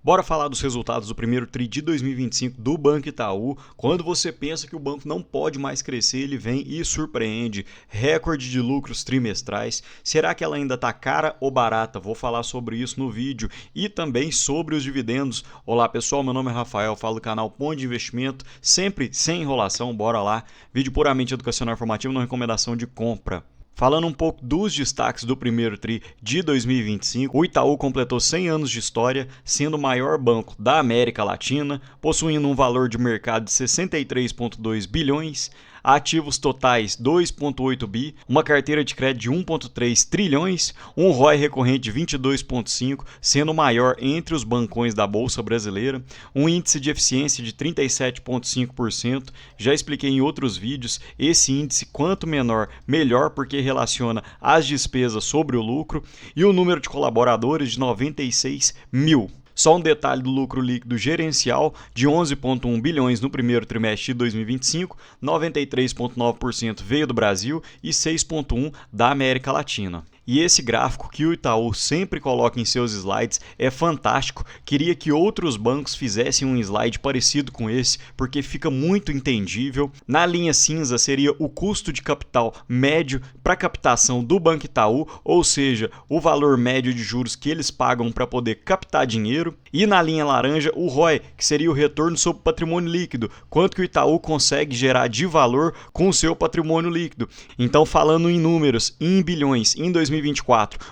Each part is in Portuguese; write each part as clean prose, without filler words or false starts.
Bora falar dos resultados do primeiro TRI de 2025 do Banco Itaú. Quando você pensa que o banco não pode mais crescer, ele vem e surpreende. Recorde de lucros trimestrais. Será que ela ainda está cara ou barata? Vou falar sobre isso no vídeo e também sobre os dividendos. Olá pessoal, meu nome é Rafael, falo do canal Ponto de Investimento, sempre sem enrolação, bora lá. Vídeo puramente educacional e informativo, não recomendação de compra. Falando um pouco dos destaques do primeiro TRI de 2025, o Itaú completou 100 anos de história, sendo o maior banco da América Latina, possuindo um valor de mercado de 63,2 bilhões, ativos totais 2,8 bi, uma carteira de crédito de 1,3 trilhões, um ROI recorrente de 22,5, sendo o maior entre os bancões da Bolsa Brasileira, um índice de eficiência de 37,5%. Já expliquei em outros vídeos, esse índice quanto menor, melhor, porque relaciona as despesas sobre o lucro, e o número de colaboradores de 96 mil. Só um detalhe do lucro líquido gerencial de 11,1 bilhões no primeiro trimestre de 2025, 93,9% veio do Brasil e 6,1% da América Latina. E esse gráfico que o Itaú sempre coloca em seus slides é fantástico. Queria que outros bancos fizessem um slide parecido com esse, porque fica muito entendível. Na linha cinza seria o custo de capital médio para captação do Banco Itaú, ou seja, o valor médio de juros que eles pagam para poder captar dinheiro. E na linha laranja o ROI, que seria o retorno sobre o patrimônio líquido, quanto que o Itaú consegue gerar de valor com o seu patrimônio líquido. Então, falando em números, em bilhões, em 2024,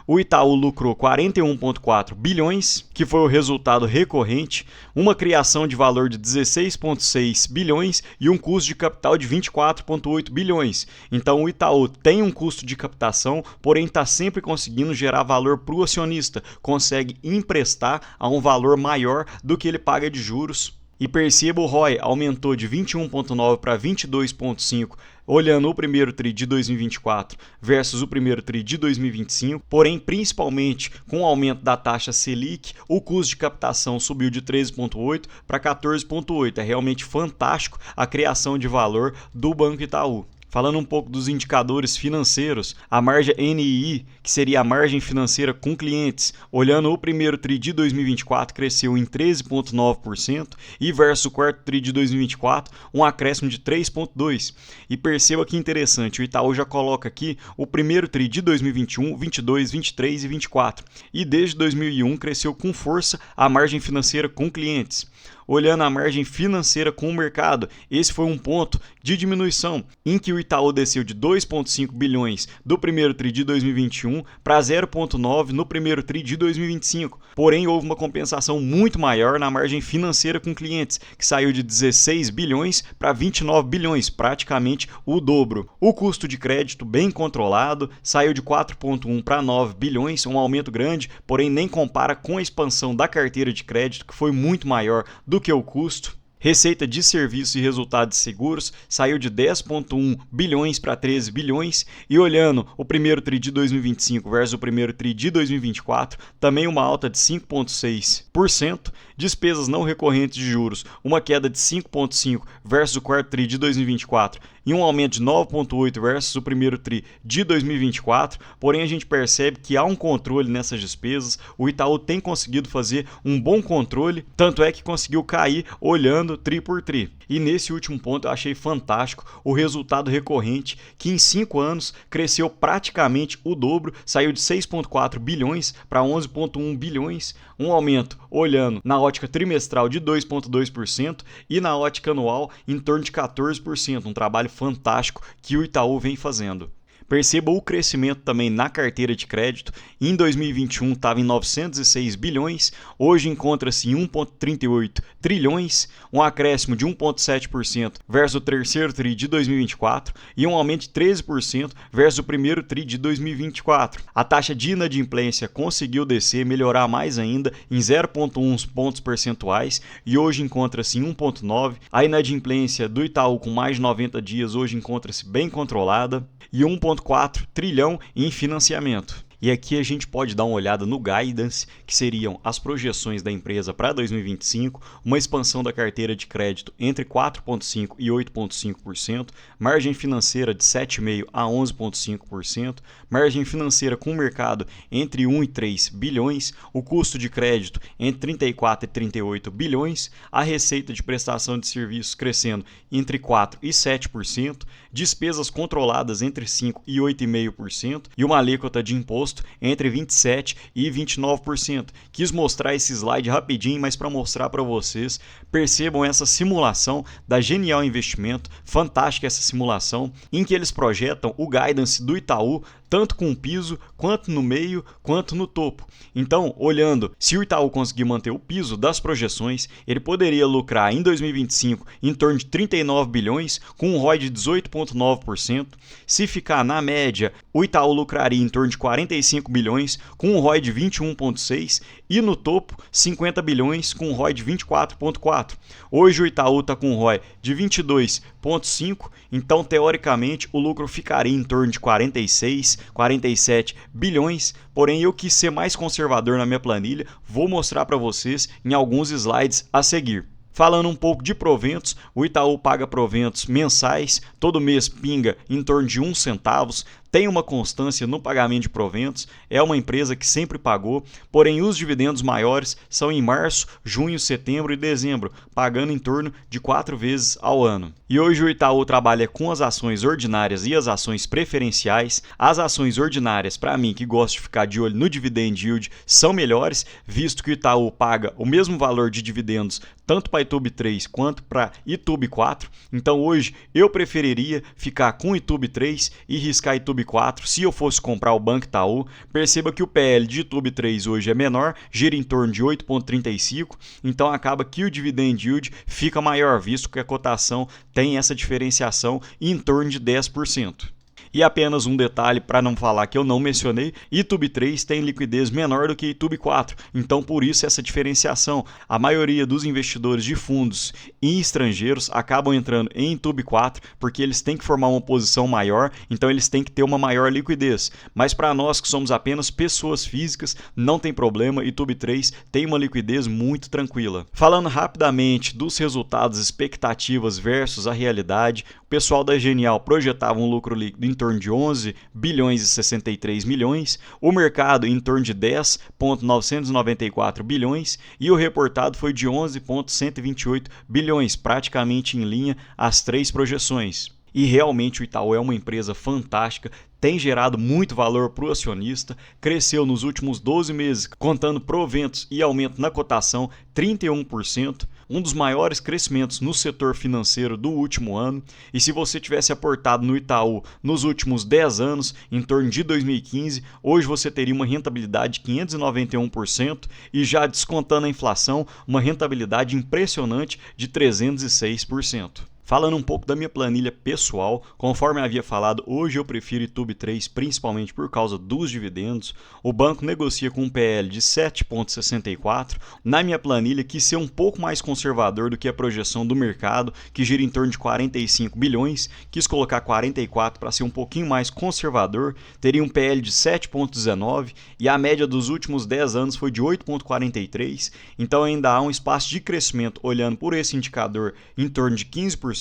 o Itaú lucrou 41,4 bilhões, que foi o resultado recorrente, uma criação de valor de 16,6 bilhões e um custo de capital de 24,8 bilhões. Então o Itaú tem um custo de captação, porém está sempre conseguindo gerar valor para o acionista, consegue emprestar a um valor maior do que ele paga de juros. E perceba, o ROI aumentou de 21,9 para 22,5, olhando o primeiro TRI de 2024 versus o primeiro TRI de 2025, porém, principalmente com o aumento da taxa Selic, o custo de captação subiu de 13,8 para 14,8. É realmente fantástico a criação de valor do Banco Itaú. Falando um pouco dos indicadores financeiros, a margem NII, que seria a margem financeira com clientes, olhando o primeiro TRI de 2024, cresceu em 13,9% e versus o quarto TRI de 2024, um acréscimo de 3,2%. E perceba que interessante, o Itaú já coloca aqui o primeiro TRI de 2021, 22, 23 e 24. E desde 2001 cresceu com força a margem financeira com clientes. Olhando a margem financeira com o mercado, esse foi um ponto de diminuição, em que o Itaú desceu de 2,5 bilhões do primeiro TRI de 2021 para 0,9 no primeiro TRI de 2025. Porém, houve uma compensação muito maior na margem financeira com clientes, que saiu de 16 bilhões para 29 bilhões, praticamente o dobro. O custo de crédito bem controlado, saiu de 4,1 para 9 bilhões, um aumento grande, porém nem compara com a expansão da carteira de crédito, que foi muito maior do que o custo. Receita de serviços e resultados de seguros saiu de 10,1 bilhões para 13 bilhões e olhando o primeiro TRI de 2025 versus o primeiro TRI de 2024, também uma alta de 5,6%, despesas não recorrentes de juros, uma queda de 5,5% versus o quarto TRI de 2024 e um aumento de 9,8% versus o primeiro TRI de 2024, porém a gente percebe que há um controle nessas despesas, o Itaú tem conseguido fazer um bom controle, tanto é que conseguiu cair olhando TRI por TRI. E nesse último ponto eu achei fantástico o resultado recorrente, que em 5 anos cresceu praticamente o dobro, saiu de 6,4 bilhões para 11,1 bilhões, um aumento olhando na ótica trimestral de 2,2% e na ótica anual em torno de 14%, um trabalho fantástico que o Itaú vem fazendo. Perceba o crescimento também na carteira de crédito. Em 2021 estava em 906 bilhões, hoje encontra-se em 1,38 trilhões, um acréscimo de 1,7% versus o terceiro TRI de 2024 e um aumento de 13% versus o primeiro TRI de 2024. A taxa de inadimplência conseguiu descer, melhorar mais ainda em 0,1 pontos percentuais e hoje encontra-se em 1,9. A inadimplência do Itaú com mais de 90 dias hoje encontra-se bem controlada e 1,4 trilhão em financiamento. E aqui a gente pode dar uma olhada no guidance, que seriam as projeções da empresa para 2025, uma expansão da carteira de crédito entre 4,5% e 8,5%, margem financeira de 7,5% a 11,5%, margem financeira com o mercado entre 1 e 3 bilhões, o custo de crédito entre 34 e 38 bilhões, a receita de prestação de serviços crescendo entre 4 e 7%, despesas controladas entre 5 e 8,5% e uma alíquota de imposto entre 27% e 29%. Quis mostrar esse slide rapidinho, mas para mostrar para vocês, percebam essa simulação da Genial Investimento, fantástica essa simulação, em que eles projetam o guidance do Itaú, tanto com o piso, quanto no meio, quanto no topo. Então, olhando, se o Itaú conseguir manter o piso das projeções, ele poderia lucrar em 2025 em torno de 39 bilhões, com um ROI de 18,9%. Se ficar na média, o Itaú lucraria em torno de 45 bilhões, com um ROI de 21,6%, e no topo, 50 bilhões, com um ROI de 24,4%. Hoje o Itaú está com um ROI de 22,5%, então, teoricamente, o lucro ficaria em torno de 46, 47 bilhões, porém eu quis ser mais conservador na minha planilha, vou mostrar para vocês em alguns slides a seguir. Falando um pouco de proventos, o Itaú paga proventos mensais, todo mês pinga em torno de 1 centavo, tem uma constância no pagamento de proventos, é uma empresa que sempre pagou, porém os dividendos maiores são em março, junho, setembro e dezembro, pagando em torno de 4 vezes ao ano. E hoje o Itaú trabalha com as ações ordinárias e as ações preferenciais. As ações ordinárias, para mim, que gosto de ficar de olho no dividend yield, são melhores, visto que o Itaú paga o mesmo valor de dividendos tanto para Itube 3 quanto para Itube 4. Então hoje eu preferiria ficar com Itube 3 e riscar Itube 4 se eu fosse comprar o Banco Itaú. Perceba que o PL de Itube 3 hoje é menor, gira em torno de 8,35, então acaba que o dividend yield fica maior, visto que a cotação tem essa diferenciação em torno de 10%. E apenas um detalhe para não falar que eu não mencionei, Itube 3 tem liquidez menor do que Itube 4, então por isso essa diferenciação. A maioria dos investidores de fundos e estrangeiros acabam entrando em Itube 4 porque eles têm que formar uma posição maior, então eles têm que ter uma maior liquidez. Mas para nós que somos apenas pessoas físicas, não tem problema, Itube 3 tem uma liquidez muito tranquila. Falando rapidamente dos resultados, expectativas versus a realidade, o pessoal da Genial projetava um lucro líquido em torno de 11 bilhões e 63 milhões, o mercado em torno de 10,994 bilhões e o reportado foi de 11,128 bilhões, praticamente em linha as três projeções. E realmente o Itaú é uma empresa fantástica, tem gerado muito valor para o acionista, cresceu nos últimos 12 meses, contando proventos e aumento na cotação, 31%, um dos maiores crescimentos no setor financeiro do último ano. E se você tivesse aportado no Itaú nos últimos 10 anos, em torno de 2015, hoje você teria uma rentabilidade de 591% e já descontando a inflação, uma rentabilidade impressionante de 306%. Falando um pouco da minha planilha pessoal, conforme havia falado, hoje eu prefiro Itube 3 principalmente por causa dos dividendos. O banco negocia com um PL de 7,64. Na minha planilha quis ser um pouco mais conservador do que a projeção do mercado, que gira em torno de 45 bilhões. Quis colocar 44 para ser um pouquinho mais conservador. Teria um PL de 7,19 e a média dos últimos 10 anos foi de 8,43. Então ainda há um espaço de crescimento olhando por esse indicador em torno de 15%.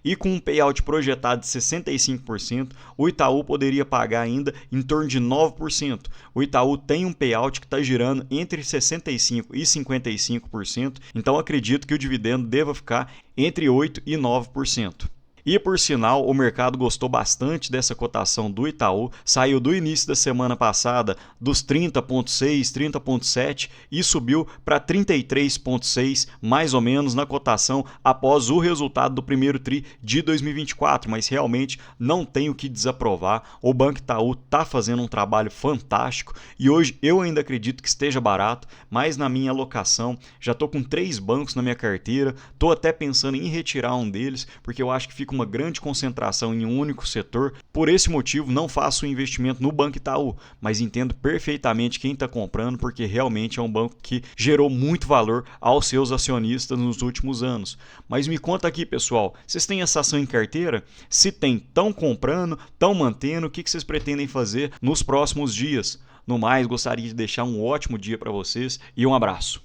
E com um payout projetado de 65%, o Itaú poderia pagar ainda em torno de 9%. O Itaú tem um payout que está girando entre 65% e 55%, então acredito que o dividendo deva ficar entre 8% e 9%. E por sinal, o mercado gostou bastante dessa cotação do Itaú, saiu do início da semana passada dos 30,6, 30,7 e subiu para 33,6 mais ou menos na cotação após o resultado do primeiro TRI de 2024, mas realmente não tenho o que desaprovar, o Banco Itaú está fazendo um trabalho fantástico e hoje eu ainda acredito que esteja barato, mas na minha alocação já estou com 3 bancos na minha carteira, estou até pensando em retirar um deles, porque eu acho que fica uma grande concentração em um único setor. Por esse motivo, não faço investimento no Banco Itaú, mas entendo perfeitamente quem está comprando, porque realmente é um banco que gerou muito valor aos seus acionistas nos últimos anos. Mas me conta aqui, pessoal, vocês têm essa ação em carteira? Se tem, estão comprando, estão mantendo, o que vocês pretendem fazer nos próximos dias? No mais, gostaria de deixar um ótimo dia para vocês e um abraço.